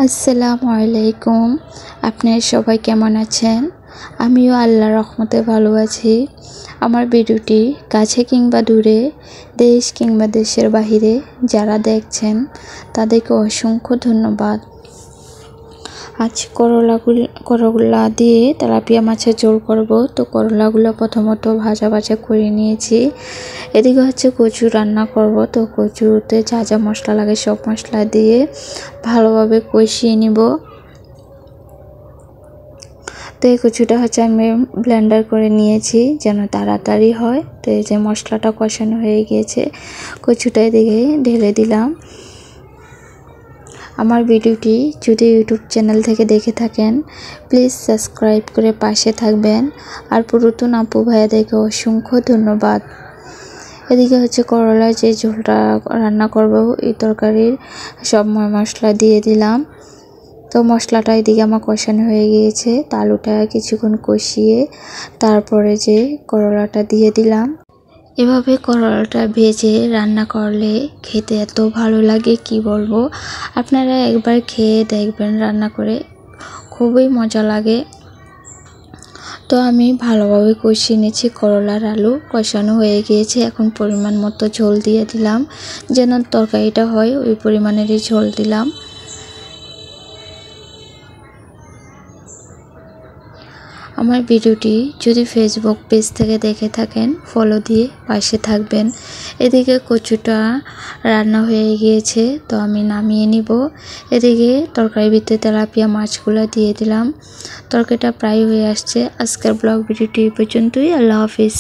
আসসালামু আলাইকুম। আপনারা সবাই কেমন আছেন? আমিও আল্লাহর রহমতে ভালো আছি। আমার ভিডিওটি কাছে কিংবা দূরে, দেশ কিংবা দেশের বাহিরে যারা দেখছেন তাদেরকে অসংখ্য ধন্যবাদ। আজ করলা দিয়ে তেলাপিয়া মাছের ঝোল করব। তো করলাগুলো প্রথমত ভাজা করে নিয়েছি। এদিকে হচ্ছে কচু রান্না করব। তো কচুতে যা যা মশলা লাগে সব মশলা দিয়ে ভালোভাবে কষিয়ে নিব। তো এই কচুটা হচ্ছে আমি ব্লেন্ডার করে নিয়েছি যেন তাড়াতাড়ি হয়। তো এই যে মশলাটা কষানো হয়ে গিয়েছে, কচুটা এদিকে ঢেলে দিলাম। আমার ভিডিওটি যদি ইউটিউব চ্যানেল থেকে দেখে থাকেন প্লিজ সাবস্ক্রাইব করে পাশে থাকবেন। আর পুরাতন আপু ভাইয়াদেরকে অসংখ্য ধন্যবাদ। এদিকে হচ্ছে করলার যে ঝোলটা রান্না করব এই তরকারির সব মশলা দিয়ে দিলাম। তো মশলাটা এদিকে আমার কষানো হয়ে গিয়েছে। তো আলুটা কিছুক্ষণ কষিয়ে তারপরে যে করলাটা দিয়ে দিলাম। এভাবে করলাটা ভেজে রান্না করলে খেতে এত ভালো লাগে কি বলবো। আপনারা একবার খেয়ে দেখবেন রান্না করে, খুবই মজা লাগে। তো আমি ভালোভাবে কষিয়ে নিয়েছি। করলার আলু কষানো হয়ে গিয়েছে। এখন পরিমাণ মতো ঝোল দিয়ে দিলাম, যেন তরকারিটা হয় ওই পরিমাণেরই ঝোল দিলাম। আমার ভিডিওটি যদি ফেসবুক পেজ থেকে দেখে থাকেন ফলো দিয়ে পাশে থাকবেন। এদিকে কচুটা রান্না হয়ে গিয়েছে, তো আমি নামিয়ে নিব। এদিকে তরকারির ভিতরে তেলাপিয়া মাছগুলো দিয়ে দিলাম। তরকারিটা প্রায় হয়ে আসছে। আজকের ব্লগ ভিডিওটি এই পর্যন্তই। আল্লাহ হাফিজ।